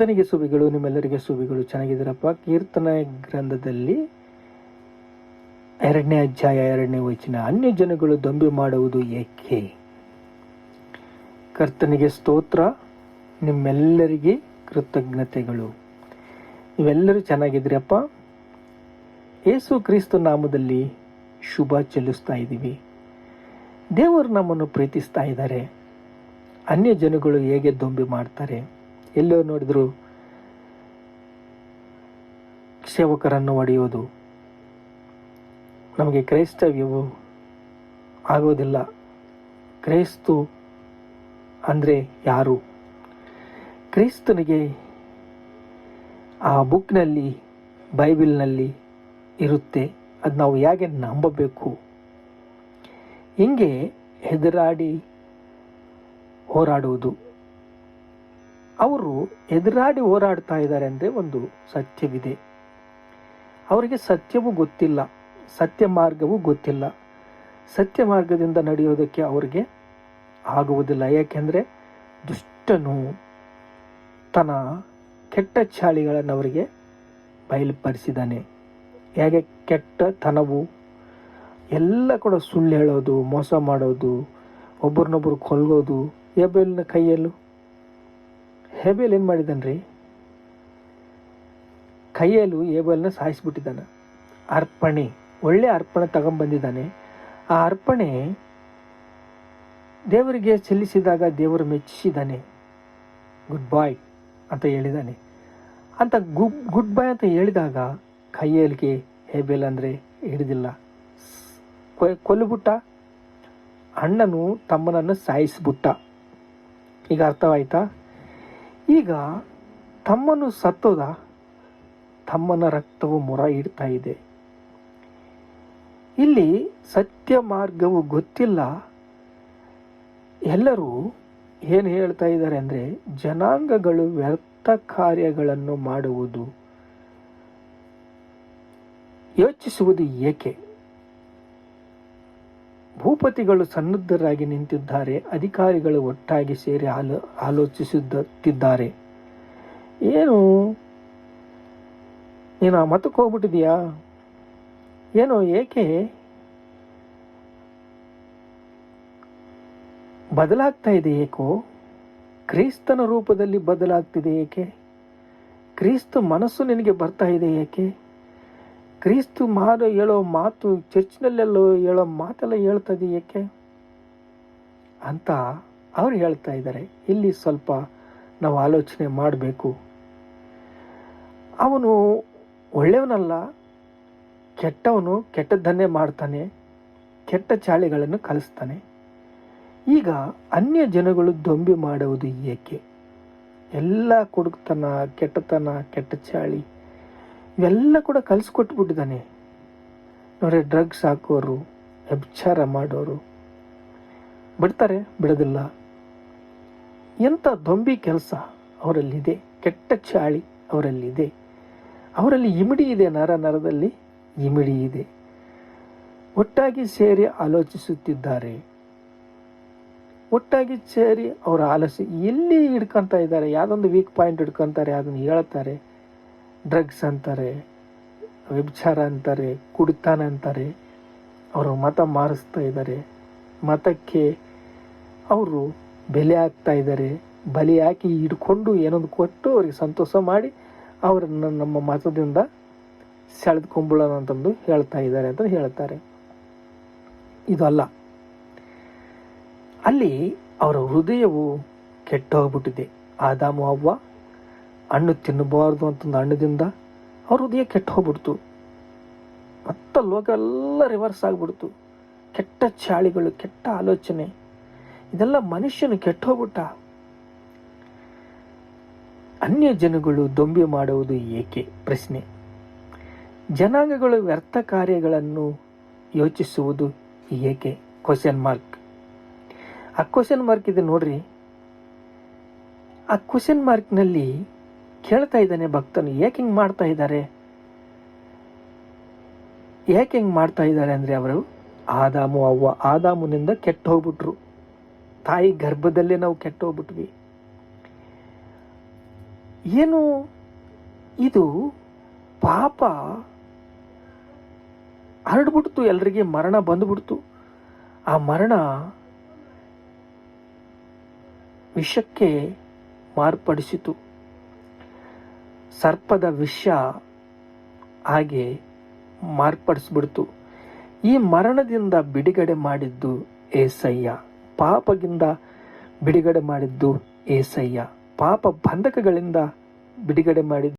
ಕರ್ತನಿಗೆ ಸುಬಿಗಳು, ನಿಮ್ಮೆಲ್ಲರಿಗೆ ಸುಬಿಗಳು. ಚೆನ್ನಾಗಿದ್ದೀರಪ್ಪ? ಕೀರ್ತನೆ ಗ್ರಂಥದಲ್ಲಿ 2ನೇ ಅಧ್ಯಾಯ 2ನೇ ವಚನ, ಅನ್ಯ ಜನಗಳು ದೊಂಬಿ ಮಾಡುವುದು ಏಕೆ? ಕರ್ತನಿಗೆ ಸ್ತೋತ್ರ, ನಿಮ್ಮೆಲ್ಲರಿಗೆ ಕೃತಜ್ಞತೆಗಳು. ನೀವೆಲ್ಲರೂ ಚೆನ್ನಾಗಿದ್ದೀರಪ್ಪ? ಯೇಸು ಕ್ರಿಸ್ತ ನಾಮದಲ್ಲಿ ಶುಭ ಚೆಲ್ಲಿಸ್ತಾ ಇದ್ದೀವಿ. ದೇವರು ನಮ್ಮನ್ನು ಪ್ರೀತಿಸ್ತಾ ಇದ್ದಾರೆ. ಅನ್ಯ ಜನಗಳು ಹೇಗೆ ದೊಂಬಿ ಮಾಡ್ತಾರೆ? ಎಲ್ಲೋ ನೋಡಿದ್ರು ಸೇವಕರನ್ನು ಹೊಡೆಯೋದು, ನಮಗೆ ಕ್ರೈಸ್ತವ್ಯವು ಆಗೋದಿಲ್ಲ. ಕ್ರೈಸ್ತು ಅಂದರೆ ಯಾರು? ಕ್ರಿಸ್ತನಿಗೆ ಆ ಬುಕ್ನಲ್ಲಿ, ಬೈಬಲ್ನಲ್ಲಿ ಇರುತ್ತೆ. ಅದು ನಾವು ಹೇಗೆ ನಂಬಬೇಕು? ಹಿಂಗೆ ಹೆದರಾಡಿ ಹೋರಾಡುವುದು. ಅವರು ಎದುರಾಡಿ ಹೋರಾಡ್ತಾ ಇದ್ದಾರೆ ಅಂದರೆ ಒಂದು ಸತ್ಯವಿದೆ. ಅವರಿಗೆ ಸತ್ಯವೂ ಗೊತ್ತಿಲ್ಲ, ಸತ್ಯ ಮಾರ್ಗವೂ ಗೊತ್ತಿಲ್ಲ. ಸತ್ಯ ಮಾರ್ಗದಿಂದ ನಡೆಯೋದಕ್ಕೆ ಅವರಿಗೆ ಆಗುವುದಿಲ್ಲ. ಯಾಕೆಂದರೆ ದುಷ್ಟನು ತನ್ನ ಕೆಟ್ಟ ಚಾಳಿಗಳನ್ನು ಅವರಿಗೆ ಬಯಲುಪಡಿಸಿದ್ದಾನೆ. ಹೇಗೆ ಕೆಟ್ಟತನವು ಎಲ್ಲ ಕೂಡ ಸುಳ್ಳು ಹೇಳೋದು, ಮೋಸ ಮಾಡೋದು, ಒಬ್ಬರನ್ನೊಬ್ಬರು ಕೊಲ್ಲೋದು. ಹೇಬೇಲನ ಕೈಯಲ್ಲೂ ಹೇಬೇಲ್ ಏನು ಮಾಡಿದ್ದಾನ್ರಿ? ಕೈಯಲ್ಲೂ ಹೇಬೇಲನ್ನ ಸಾಯಿಸ್ಬಿಟ್ಟಿದ್ದಾನೆ. ಅರ್ಪಣೆ, ಒಳ್ಳೆ ಅರ್ಪಣೆ ತಗೊಂಬಂದಿದ್ದಾನೆ. ಆ ಅರ್ಪಣೆ ದೇವರಿಗೆ ಸಲ್ಲಿಸಿದಾಗ ದೇವರು ಮೆಚ್ಚಿಸಿದ್ದಾನೆ. ಗುಡ್ ಬಾಯ್ ಅಂತ ಹೇಳಿದ್ದಾನೆ. ಅಂತ ಗುಡ್ ಬಾಯ್ ಅಂತ ಹೇಳಿದಾಗ ಕೈಯಲ್ಲಿಗೆ ಹೇಬೇಲ್ ಅಂದರೆ ಹಿಡಿದಿಲ್ಲ, ಕೊಲ್ಲುಬಿಟ್ಟ. ಅಣ್ಣನು ತಮ್ಮನನ್ನು ಸಾಯಿಸ್ಬಿಟ್ಟ. ಈಗ ಅರ್ಥವಾಯ್ತಾ? ಈಗ ತಮ್ಮನು ಸತ್ತೋದ, ತಮ್ಮನ ರಕ್ತವು ಮೊರ ಇಡ್ತಾ ಇದೆ. ಇಲ್ಲಿ ಸತ್ಯ ಮಾರ್ಗವು ಗೊತ್ತಿಲ್ಲ. ಎಲ್ಲರೂ ಏನು ಹೇಳ್ತಾ ಇದ್ದಾರೆ ಅಂದರೆ, ಜನಾಂಗಗಳು ವ್ಯರ್ಥ ಕಾರ್ಯಗಳನ್ನು ಮಾಡುವುದು, ಯೋಚಿಸುವುದು ಏಕೆ? ಭೂಪತಿಗಳು ಸನ್ನದ್ಧರಾಗಿ ನಿಂತಿದ್ದಾರೆ, ಅಧಿಕಾರಿಗಳು ಒಟ್ಟಾಗಿ ಸೇರಿ ಆಲೋಚಿಸುತ್ತಿದ್ದಾರೆ. ಏನು, ನೀನು ಆ ಮತಕ್ಕೆ ಹೋಗ್ಬಿಟ್ಟಿದೀಯಾ? ಏನೋ, ಏಕೆ ಬದಲಾಗ್ತಾ ಇದೆ? ಏಕೋ ಕ್ರಿಸ್ತನ ರೂಪದಲ್ಲಿ ಬದಲಾಗ್ತಿದೆ ಏಕೆ? ಕ್ರಿಸ್ತ ಮನಸ್ಸು ನಿನಗೆ ಬರ್ತಾ ಇದೆ ಏಕೆ? ಕ್ರಿಸ್ತು ಹೇಳೋ ಮಾತು, ಚರ್ಚ್ನಲ್ಲೆಲ್ಲೋ ಹೇಳೋ ಮಾತೆಲ್ಲ ಹೇಳ್ತದೆ ಏಕೆ ಅಂತ ಅವ್ರು ಹೇಳ್ತಾ ಇದ್ದಾರೆ. ಇಲ್ಲಿ ಸ್ವಲ್ಪ ನಾವು ಆಲೋಚನೆ ಮಾಡಬೇಕು. ಅವನು ಒಳ್ಳೆಯವನಲ್ಲ, ಕೆಟ್ಟವನು, ಕೆಟ್ಟದ್ದನ್ನೇ ಮಾಡ್ತಾನೆ, ಕೆಟ್ಟ ಚಾಳಿಗಳನ್ನು ಕಲಿಸ್ತಾನೆ. ಈಗ ಅನ್ಯ ಜನಗಳು ದೊಂಬಿ ಮಾಡುವುದು ಏಕೆ? ಎಲ್ಲ ಕುಡುಕ್ತನ, ಕೆಟ್ಟತನ, ಕೆಟ್ಟ ಚಾಳಿ ಇವೆಲ್ಲ ಕೂಡ ಕಲಿಸ್ಕೊಟ್ಬಿಟ್ಟಿದ್ದಾನೆ. ನೋಡ್ರಿ, ಡ್ರಗ್ಸ್ ಹಾಕೋರು, ವ್ಯಭಿಚಾರ ಮಾಡೋರು ಬಿಡ್ತಾರೆ? ಬಿಡೋದಿಲ್ಲ. ಎಂಥ ದೊಂಬಿ ಕೆಲಸ ಅವರಲ್ಲಿದೆ, ಕೆಟ್ಟ ಚಾಳಿ ಅವರಲ್ಲಿದೆ. ಅವರಲ್ಲಿ ಇಮಿಡಿ ಇದೆ, ನರದಲ್ಲಿ ಇಮಿಡಿ ಇದೆ. ಒಟ್ಟಾಗಿ ಸೇರಿ ಆಲೋಚಿಸುತ್ತಿದ್ದಾರೆ. ಒಟ್ಟಾಗಿ ಸೇರಿ ಅವರ ಎಲ್ಲಿ ಹಿಡ್ಕೊತಾ ಇದ್ದಾರೆ? ಯಾವುದೊಂದು ವೀಕ್ ಪಾಯಿಂಟ್ ಹಿಡ್ಕೊತಾರೆ, ಅದನ್ನು ಹೇಳ್ತಾರೆ. ಡ್ರಗ್ಸ್ ಅಂತಾರೆ, ವ್ಯಭಿಚಾರ ಅಂತಾರೆ, ಕುಡಿತಾನ ಅಂತಾರೆ. ಅವರು ಮತ ಮಾರಿಸ್ತಾ ಇದ್ದಾರೆ. ಮತಕ್ಕೆ ಅವರು ಬೆಲೆ ಹಾಕ್ತಾ ಇದ್ದಾರೆ. ಬಲಿ ಹಾಕಿ ಹಿಡ್ಕೊಂಡು ಏನೊಂದು ಕೊಟ್ಟು ಅವ್ರಿಗೆ ಸಂತೋಷ ಮಾಡಿ ಅವರನ್ನು ನಮ್ಮ ಮತದಿಂದ ಸೆಳೆದುಕೊಂಬಿಡೋಣ ಅಂತಂದು ಹೇಳ್ತಾ ಇದ್ದಾರೆ ಅಂತ ಹೇಳ್ತಾರೆ. ಇದು ಅಲ್ಲ. ಅಲ್ಲಿ ಅವರ ಹೃದಯವು ಕೆಟ್ಟೋಗ್ಬಿಟ್ಟಿದೆ. ಆದಾಮು ಅವ್ವ ಹಣ್ಣು ತಿನ್ನಬಾರ್ದು ಅಂತಂದು ಹಣ್ಣದಿಂದ ಅವ್ರ ಹೃದಯ ಕೆಟ್ಟು ಹೋಗ್ಬಿಡ್ತು. ಮತ್ತೆ ಲೋಕ ಎಲ್ಲ ರಿವರ್ಸ್ ಆಗಿಬಿಡ್ತು. ಕೆಟ್ಟ ಚಾಳಿಗಳು, ಕೆಟ್ಟ ಆಲೋಚನೆ, ಇದೆಲ್ಲ ಮನುಷ್ಯನು ಕೆಟ್ಟು ಹೋಗ್ಬಿಟ್ಟ. ಅನ್ಯ ಜನಗಳು ದೊಂಬಿ ಮಾಡುವುದು ಏಕೆ? ಪ್ರಶ್ನೆ. ಜನಾಂಗಗಳು ವ್ಯರ್ಥ ಕಾರ್ಯಗಳನ್ನು ಯೋಚಿಸುವುದು ಏಕೆ? Question mark. ಆ ಕ್ವಶನ್ ಮಾರ್ಕ್ ಇದೆ ನೋಡ್ರಿ. ಆ ಕ್ವಶನ್ ಮಾರ್ಕ್ನಲ್ಲಿ ಕೇಳ್ತಾ ಇದ್ದಾನೆ ಭಕ್ತನು, ಏಕೆ ಹಿಂಗೆ ಮಾಡ್ತಾ ಇದ್ದಾರೆ? ಯಾಕೆ ಹಿಂಗೆ ಮಾಡ್ತಾ ಇದ್ದಾರೆ ಅಂದರೆ, ಅವರು ಆದಾಮು ಅವ್ವ, ಆದಾಮನಿಂದ ಕೆಟ್ಟು ಹೋಗ್ಬಿಟ್ರು. ತಾಯಿ ಗರ್ಭದಲ್ಲೇ ನಾವು ಕೆಟ್ಟು ಹೋಗ್ಬಿಟ್ವಿ. ಏನು ಇದು ಪಾಪ ಹರಡ್ಬಿಡ್ತು, ಎಲ್ರಿಗೆ ಮರಣ ಬಂದ್ಬಿಡ್ತು. ಆ ಮರಣ ವಿಷಕ್ಕೆ ಮಾರ್ಪಡಿಸಿತು. ಸರ್ಪದ ವಿಷ ಹಾಗೆ ಮಾರ್ಪಡಿಸ್ಬಿಡ್ತು. ಈ ಮರಣದಿಂದ ಬಿಡುಗಡೆ ಮಾಡಿದ್ದು ಏಸಯ್ಯ, ಪಾಪದಿಂದ ಬಿಡುಗಡೆ ಮಾಡಿದ್ದು ಏಸಯ್ಯ, ಪಾಪ ಬಂಧಕಗಳಿಂದ ಬಿಡುಗಡೆ ಮಾಡಿದ್ದು